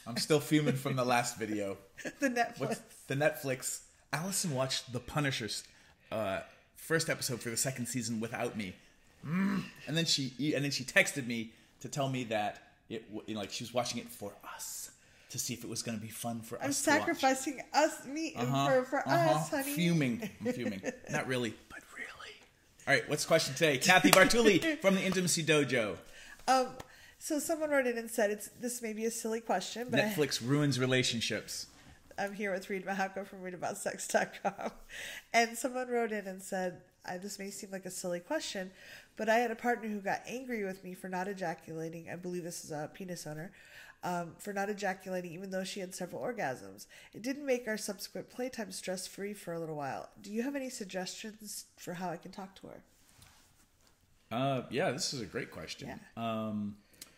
I'm still fuming from the last video. The Netflix. The Netflix. Allison watched The Punisher's first episode for the second season without me, and then she texted me to tell me that she was watching it for us to see if it was going to be fun for us. I'm sacrificing for us, honey. Fuming. I'm fuming. Not really, but really. All right, what's the question today? Cathy Bartuli from the Intimacy Dojo. So someone wrote in and said, this may be a silly question, but Netflix ruins relationships. I'm here with Reid from readaboutsex.com. And someone wrote in and said, this may seem like a silly question, but I had a partner who got angry with me for not ejaculating. I believe this is a penis owner. For not ejaculating even though she had several orgasms. It didn't make our subsequent playtime stress-free for a little while. Do you have any suggestions for how I can talk to her? Yeah, this is a great question. Yeah.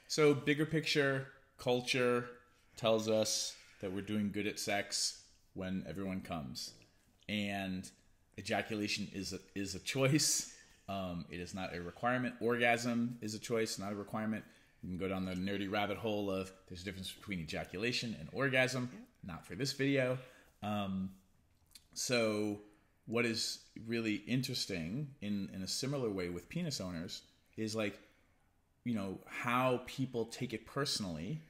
So bigger picture, culture tells us that we're doing good at sex when everyone comes. And ejaculation is a choice. It is not a requirement. Orgasm is a choice, not a requirement. You can go down the nerdy rabbit hole of there's a difference between ejaculation and orgasm. Yeah. Not for this video. So what is really interesting in a similar way with penis owners is how people take it personally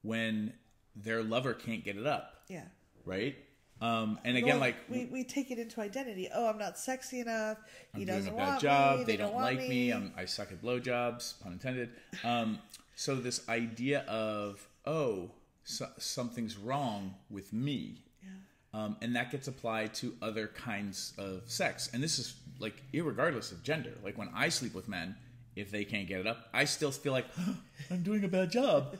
when their lover can't get it up. Yeah. Right? And again, we take it into identity. Oh, I'm not sexy enough. He doesn't want me. I'm doing a bad job. They don't like me. I suck at blowjobs, pun intended. So this idea of, something's wrong with me. Yeah. And that gets applied to other kinds of sex. And this is irregardless of gender. Like when I sleep with men, if they can't get it up, I still feel like I'm doing a bad job.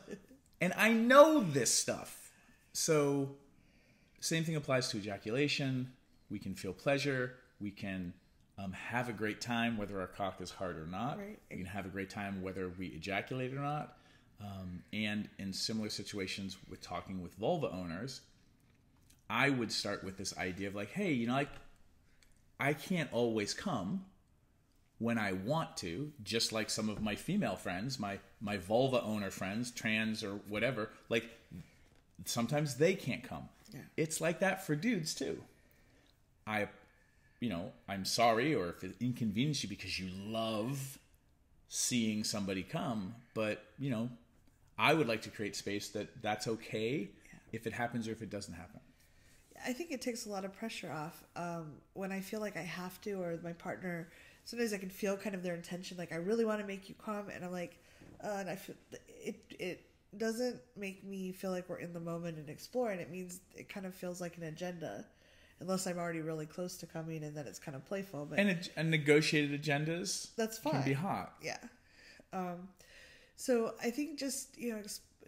And I know this stuff. So same thing applies to ejaculation. We can feel pleasure. We can have a great time whether our cock is hard or not. Right. We can have a great time whether we ejaculate or not. And in similar situations with talking with vulva owners, I would start with this idea of hey, I can't always come when I want to, just like some of my female friends, my vulva owner friends, trans or whatever, sometimes they can't come. Yeah. It's like that for dudes too. I'm sorry, or if it inconveniences you because you love seeing somebody come, but I would like to create space that's okay if it happens or if it doesn't happen. I think it takes a lot of pressure off when I feel like I have to, or my partner. Sometimes I can feel kind of their intention, I really want to make you come, and I'm and I feel it doesn't make me feel like we're in the moment and exploring. It means it kind of feels like an agenda, unless I'm already really close to coming, and then it's kind of playful. But and negotiated agendas that's fine. Can be hot. Yeah. So I think just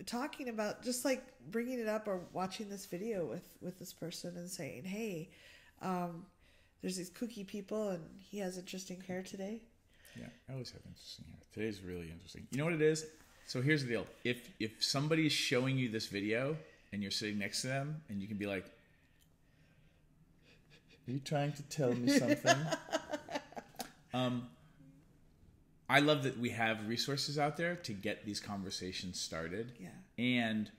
talking about just bringing it up or watching this video with this person and saying, hey, there's these kooky people and he has interesting hair today. Yeah, I always have interesting hair. Today's really interesting. You know what it is? So here's the deal. If somebody is showing you this video and you're sitting next to them and you can be like, are you trying to tell me something? I love that we have resources out there to get these conversations started. Yeah. And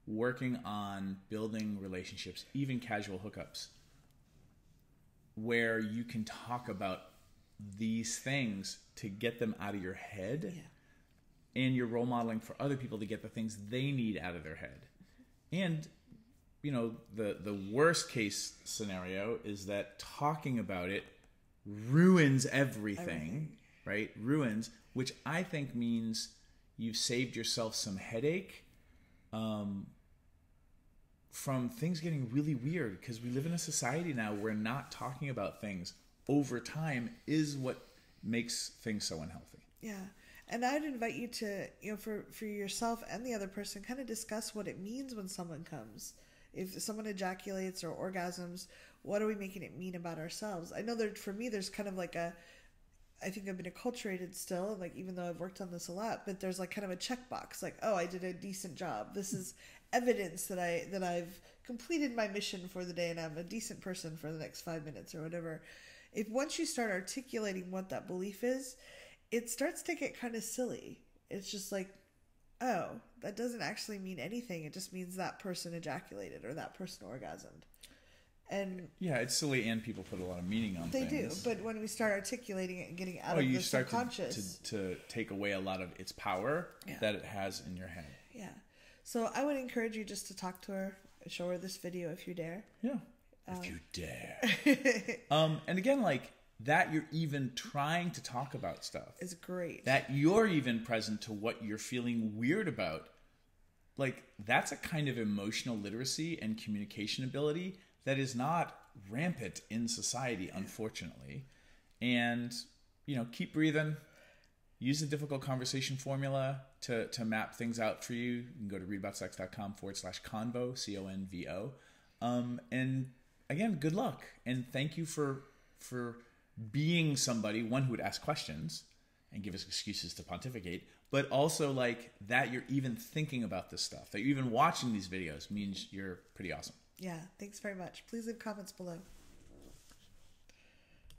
working on building relationships, even casual hookups, where you can talk about these things to get them out of your head. Yeah. And you're role modeling for other people to get the things they need out of their head. And, the worst case scenario is that talking about it ruins everything. Right? Ruins, which I think means you've saved yourself some headache from things getting really weird, because we live in a society now where not talking about things over time is what makes things so unhealthy. Yeah. And I'd invite you to, for yourself and the other person, kind of discuss what it means when someone comes. If someone ejaculates or orgasms, what are we making it mean about ourselves? I know that for me, there's kind of I think I've been acculturated still, even though I've worked on this a lot, but there's kind of a checkbox, oh, I did a decent job. This is evidence that I've completed my mission for the day and I'm a decent person for the next 5 minutes or whatever. If once you start articulating what that belief is, it starts to get kind of silly. It's just oh, that doesn't actually mean anything. It just means that person ejaculated or that person orgasmed. And yeah, it's silly, and people put a lot of meaning on things. They do, but when we start articulating it and getting out of the subconscious... you start to take away a lot of its power that it has in your head. Yeah. So I would encourage you just to talk to her, show her this video if you dare. Yeah. If you dare. And again, like, that you're even trying to talk about stuff. Is great. That you're even present to what you're feeling weird about. Like, that's a kind of emotional literacy and communication ability that is not rampant in society, unfortunately. And, you know, keep breathing. Use the difficult conversation formula to map things out for you. You can go to readaboutsex.com/convo, CONVO. And again, good luck. And thank you for being somebody, one, who would ask questions and give us excuses to pontificate, but also like that you're even thinking about this stuff, that you're even watching these videos means you're pretty awesome. Yeah, thanks very much. Please leave comments below.